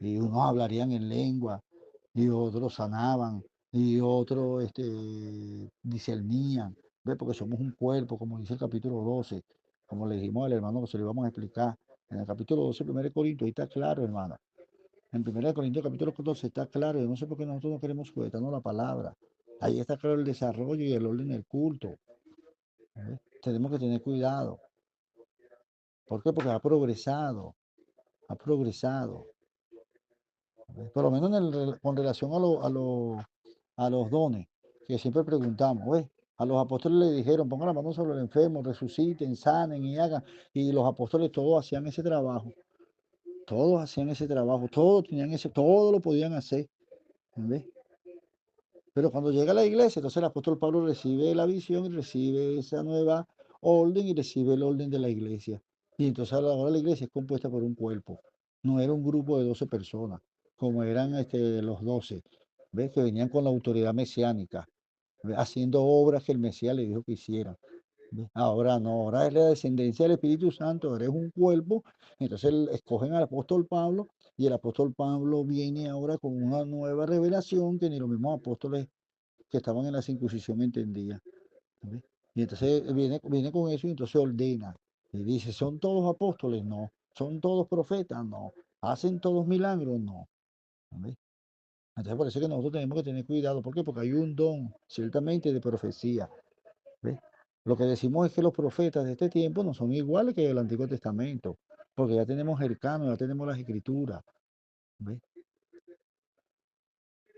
Y unos hablarían en lengua y otros sanaban y otros discernían, ¿ve? Porque somos un cuerpo, como dice el capítulo 12, como le dijimos al hermano que se lo íbamos a explicar. En el capítulo 12, 1 Corintios, ahí está claro, hermano. En 1 Corintios capítulo 14 está claro, yo no sé por qué nosotros no queremos sujetarnos la palabra. Ahí está claro el desarrollo y el orden del culto. ¿Eh? Tenemos que tener cuidado. ¿Por qué? Porque ha progresado. ha progresado. Por lo menos con relación a los dones, que siempre preguntamos, ¿ves? A los apóstoles le dijeron, pongan la mano sobre el enfermo, resuciten, sanen y hagan. Y los apóstoles todos hacían ese trabajo, todos hacían ese trabajo, todos tenían ese, todo lo podían hacer, ¿ves? Pero cuando llega a la iglesia, entonces el apóstol Pablo recibe la visión y recibe esa nueva orden y recibe el orden de la iglesia. Y entonces ahora la iglesia es compuesta por un cuerpo. No era un grupo de 12 personas, como eran los 12, ¿ves? Que venían con la autoridad mesiánica, ¿ves? Haciendo obras que el Mesías le dijo que hicieran. ¿Ves? Ahora no, ahora es la descendencia del Espíritu Santo, ahora es un cuerpo. Entonces escogen al apóstol Pablo y el apóstol Pablo viene ahora con una nueva revelación que ni los mismos apóstoles que estaban en la circuncisión entendían. ¿Ves? Y entonces viene con eso y entonces ordena. Y dice, ¿son todos apóstoles? No. ¿Son todos profetas? No. ¿Hacen todos milagros? No. ¿Ves? Entonces por eso que nosotros tenemos que tener cuidado. ¿Por qué? Porque hay un don, ciertamente, de profecía. ¿Ves? Lo que decimos es que los profetas de este tiempo no son iguales que el Antiguo Testamento, porque ya tenemos el canon, ya tenemos las escrituras. ¿Ves?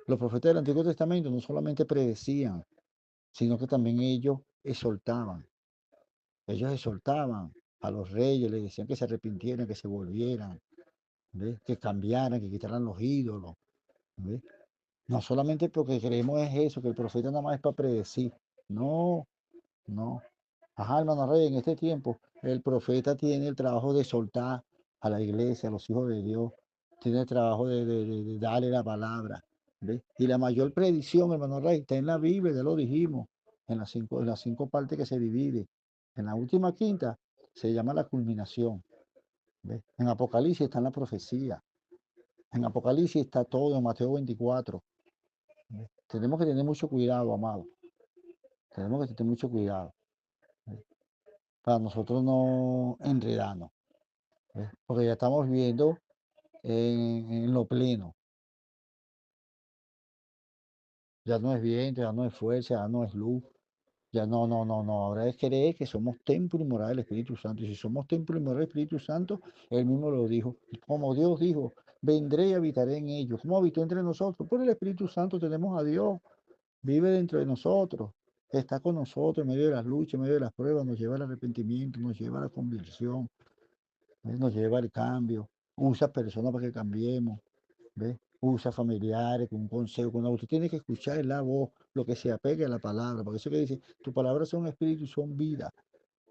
Los profetas del Antiguo Testamento no solamente predecían, sino que también ellos exhortaban. Ellos exhortaban a los reyes, les decían que se arrepintieran, que se volvieran, ¿ves? Que cambiaran, que quitaran los ídolos. ¿Ves? No solamente porque creemos es eso, que el profeta nada más es para predecir. No, no. Ajá, hermano Rey, en este tiempo el profeta tiene el trabajo de soltar a la iglesia, a los hijos de Dios, tiene el trabajo de darle la palabra. ¿Ves? Y la mayor predicción, hermano Rey, está en la Biblia, ya lo dijimos, en las cinco partes que se divide. En la última quinta se llama la culminación. ¿Ves? En Apocalipsis está en la profecía. En Apocalipsis está todo, en Mateo 24. ¿Ves? Tenemos que tener mucho cuidado, amado. Tenemos que tener mucho cuidado. ¿Ves? Para nosotros no enredarnos. ¿Ves? Porque ya estamos viviendo en lo pleno. Ya no es viento, ya no es fuerza, ya no es luz. Ya no, no, no, no. Ahora es creer que somos templo y morada del Espíritu Santo. Y si somos templo y morada del Espíritu Santo, él mismo lo dijo. Y como Dios dijo, vendré y habitaré en ellos. ¿Cómo habitó entre nosotros? Por el Espíritu Santo tenemos a Dios. Vive dentro de nosotros. Está con nosotros en medio de las luchas, en medio de las pruebas. Nos lleva al arrepentimiento, nos lleva a la conversión. ¿Ves? Nos lleva al cambio. Usa personas para que cambiemos. ¿Ves? Usa familiares con un consejo, con algo. Tú tienes que escuchar la voz, lo que se apegue a la palabra. Por eso que dice, tus palabras son espíritu y son vida.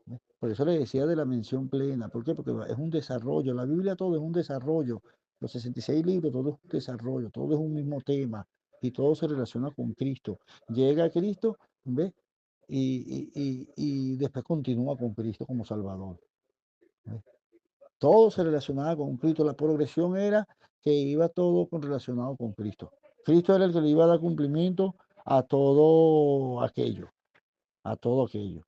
¿Ves? Por eso le decía de la mención plena. ¿Por qué? Porque es un desarrollo. La Biblia todo es un desarrollo. Los 66 libros, todo es un desarrollo, todo es un mismo tema y todo se relaciona con Cristo. Llega a Cristo, ¿ves? Y después continúa con Cristo como Salvador. ¿Ves? Todo se relacionaba con Cristo. La progresión era que iba todo relacionado con Cristo. Cristo era el que le iba a dar cumplimiento a todo aquello, a todo aquello.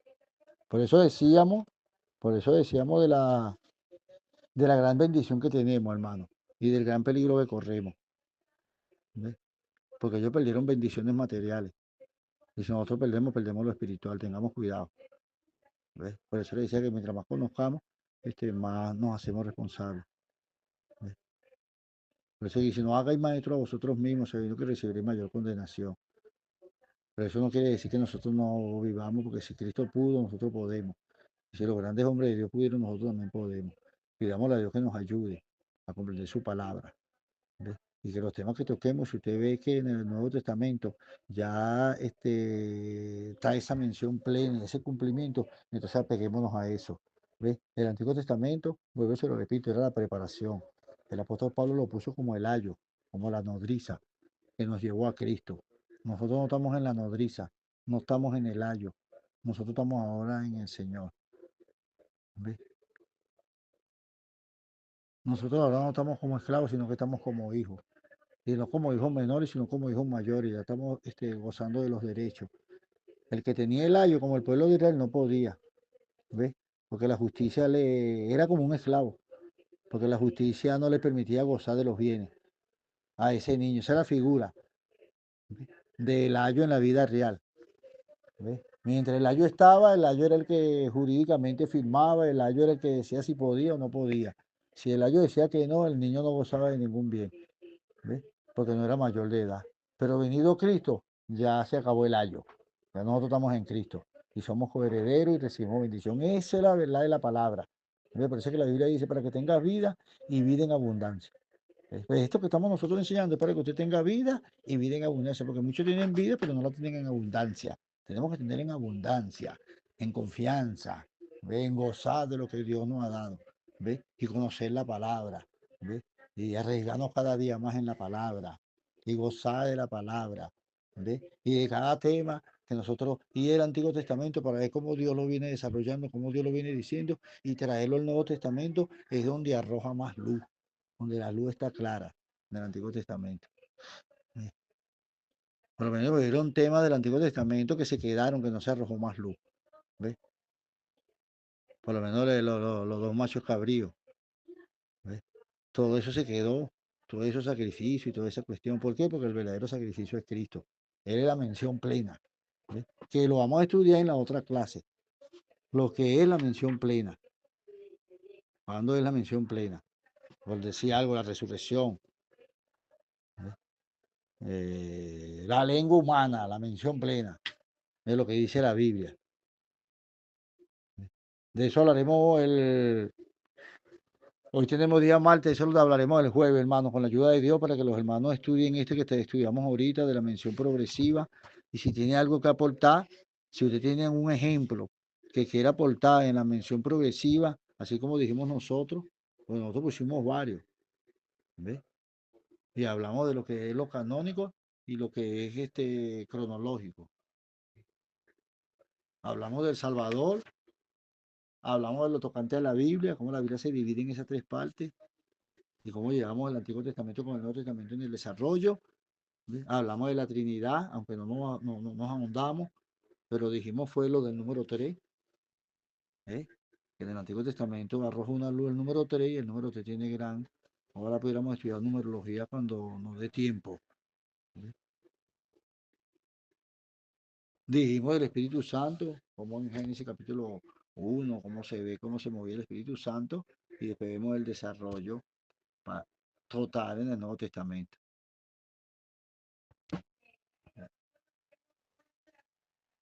Por eso decíamos, por eso decíamos de la gran bendición que tenemos, hermano, y del gran peligro que corremos. ¿Ves? Porque ellos perdieron bendiciones materiales. Y si nosotros perdemos, perdemos lo espiritual. Tengamos cuidado. ¿Ves? Por eso le decía que mientras más conozcamos, más nos hacemos responsables. ¿Ves? Por eso dice, no hagáis maestro a vosotros mismos, sabiendo que recibiréis mayor condenación. Pero eso no quiere decir que nosotros no vivamos, porque si Cristo pudo, nosotros podemos. Y si los grandes hombres de Dios pudieron, nosotros también podemos. Pidámosle a Dios que nos ayude a comprender su palabra. ¿Ves? Y que los temas que toquemos, si usted ve que en el Nuevo Testamento ya está esa mención plena, ese cumplimiento, entonces apeguémonos a eso. ¿Ves? El Antiguo Testamento, vuelvo y se lo repito, era la preparación. El apóstol Pablo lo puso como el ayo, como la nodriza que nos llevó a Cristo. Nosotros no estamos en la nodriza, no estamos en el ayo, nosotros estamos ahora en el Señor. ¿Ves? Nosotros ahora no estamos como esclavos, sino que estamos como hijos. Y no como hijos menores, sino como hijos mayores. Ya estamos gozando de los derechos. El que tenía el ayo, como el pueblo de Israel, no podía. ¿Ves? Porque la justicia le era como un esclavo. Porque la justicia no le permitía gozar de los bienes a ese niño. Esa es la figura, ¿ves? Del ayo en la vida real. ¿Ves? Mientras el ayo estaba, el ayo era el que jurídicamente firmaba, el ayo era el que decía si podía o no podía. Si el ayo decía que no, el niño no gozaba de ningún bien, ¿ves? Porque no era mayor de edad. Pero venido Cristo, ya se acabó el ayo. Ya nosotros estamos en Cristo y somos coherederos y recibimos bendición. Esa es la verdad de la palabra. Me parece que la Biblia dice para que tengas vida y vida en abundancia. Pues esto que estamos nosotros enseñando es para que usted tenga vida y vida en abundancia, porque muchos tienen vida, pero no la tienen en abundancia. Tenemos que tener en abundancia, en confianza, ¿ve? En gozar de lo que Dios nos ha dado, ¿ve? Y conocer la palabra, ¿ve? Y arriesgarnos cada día más en la palabra y gozar de la palabra, ¿ve? Y de cada tema que nosotros, y el Antiguo Testamento para ver cómo Dios lo viene desarrollando, cómo Dios lo viene diciendo, y traerlo al Nuevo Testamento es donde arroja más luz, donde la luz está clara en el Antiguo Testamento. Por lo menos era un tema del Antiguo Testamento que se quedaron, que no se arrojó más luz. ¿Ves? Por lo menos los dos machos cabríos. ¿Ves? Todo eso se quedó, todo eso sacrificio y toda esa cuestión. ¿Por qué? Porque el verdadero sacrificio es Cristo. Él es la mención plena. ¿Ves? Que lo vamos a estudiar en la otra clase. Lo que es la mención plena. ¿Cuándo es la mención plena? Por decir algo, la resurrección. La lengua humana, la mención plena. Es lo que dice la Biblia. De eso hablaremos hoy tenemos día martes, eso lo hablaremos el jueves, hermanos, con la ayuda de Dios para que los hermanos estudien este que estudiamos ahorita de la mención progresiva. Y si tiene algo que aportar, si usted tiene un ejemplo que quiera aportar en la mención progresiva, así como dijimos nosotros, pues nosotros pusimos varios, ¿ves? Y hablamos de lo que es lo canónico y lo que es cronológico. Hablamos del Salvador, hablamos de lo tocante a la Biblia, cómo la Biblia se divide en esas tres partes y cómo llegamos al Antiguo Testamento con el Nuevo Testamento en el desarrollo. ¿Ves? Hablamos de la Trinidad, aunque no nos ahondamos, pero dijimos fue lo del número 3, ¿eh? Que en el Antiguo Testamento arroja una luz el número 3 y el número 3 tiene gran. Ahora pudiéramos estudiar numerología cuando nos dé tiempo. ¿Ves? Dijimos del Espíritu Santo, como en Génesis capítulo 1, cómo se ve, cómo se movía el Espíritu Santo, y después vemos el desarrollo total en el Nuevo Testamento.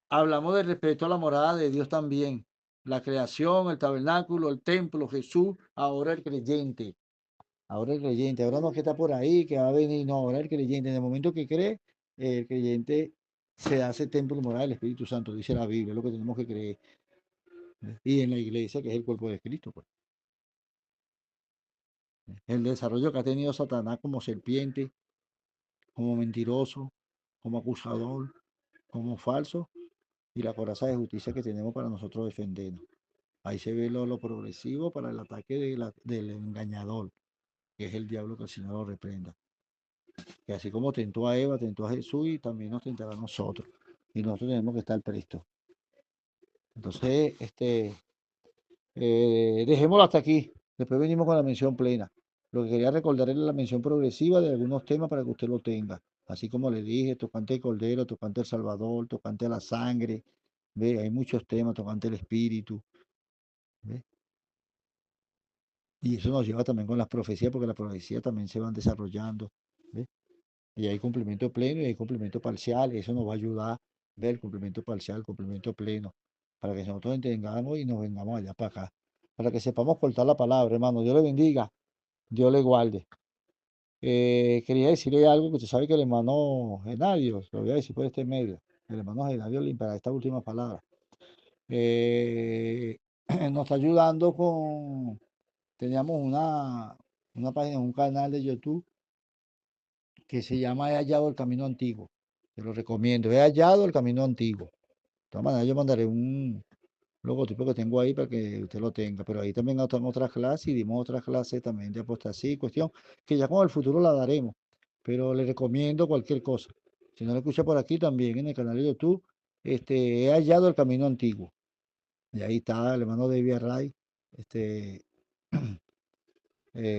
Hablamos del respeto a la morada de Dios también. La creación, el tabernáculo, el templo, Jesús, ahora el creyente. Ahora el creyente. Ahora no que está por ahí, que va a venir. No, ahora el creyente. En el momento que cree, el creyente se hace templo moral del Espíritu Santo, dice la Biblia, es lo que tenemos que creer. Y en la iglesia, que es el cuerpo de Cristo, pues. El desarrollo que ha tenido Satanás como serpiente, como mentiroso, como acusador, como falso, y la coraza de justicia que tenemos para nosotros defendernos. Ahí se ve lo progresivo para el ataque del engañador, que es el diablo, que el Señor lo reprenda. Que así como tentó a Eva, tentó a Jesús y también nos tentará a nosotros. Y nosotros tenemos que estar prestos. Entonces, dejémoslo hasta aquí. Después venimos con la mención plena. Lo que quería recordar es la mención progresiva de algunos temas para que usted lo tenga. Así como le dije, tocante el Cordero, tocante el Salvador, tocante a la sangre. ¿Ve? Hay muchos temas, tocante el Espíritu. ¿Ve? Y eso nos lleva también con las profecías, porque las profecías también se van desarrollando. ¿Ves? Y hay cumplimiento pleno y hay cumplimiento parcial. Eso nos va a ayudar a ver el cumplimiento parcial, el cumplimiento pleno, para que nosotros entendamos y nos vengamos allá para acá. Para que sepamos cortar la palabra, hermano. Dios le bendiga, Dios le guarde. Quería decirle algo que usted sabe que el hermano Genadio, lo voy a decir por este medio, el hermano Genadio para esta última palabra. Eh, nos está ayudando teníamos una página, un canal de YouTube que se llama He hallado el camino antiguo. Te lo recomiendo. He hallado el camino antiguo. De todas maneras, yo mandaré un logotipo que tengo ahí para que usted lo tenga. Pero ahí también están otras clases y dimos otras clases también de apostasía y cuestión que ya con el futuro la daremos. Pero le recomiendo cualquier cosa. Si no lo escucha por aquí, también en el canal de YouTube, he hallado el camino antiguo. Y ahí está el hermano David Array. Este,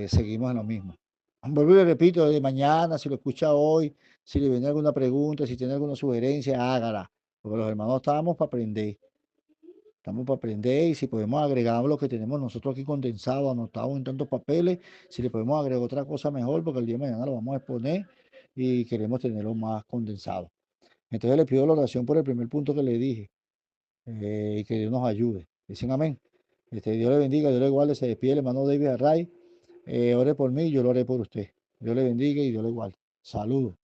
seguimos en lo mismo. Vuelvo y le repito, de mañana, si lo escucha hoy, si le viene alguna pregunta, si tiene alguna sugerencia, hágala. Porque los hermanos estábamos para aprender. Estamos para aprender y si podemos agregar lo que tenemos nosotros aquí condensado, anotado en tantos papeles, si le podemos agregar otra cosa mejor, porque el día de mañana lo vamos a exponer y queremos tenerlo más condensado. Entonces le pido la oración por el primer punto que le dije y que Dios nos ayude. Dicen amén. Dios le bendiga, Dios le guarde, se despide el hermano David Array. Ore por mí, yo lo oré por usted. Dios le bendiga y Dios le guarde. Saludos.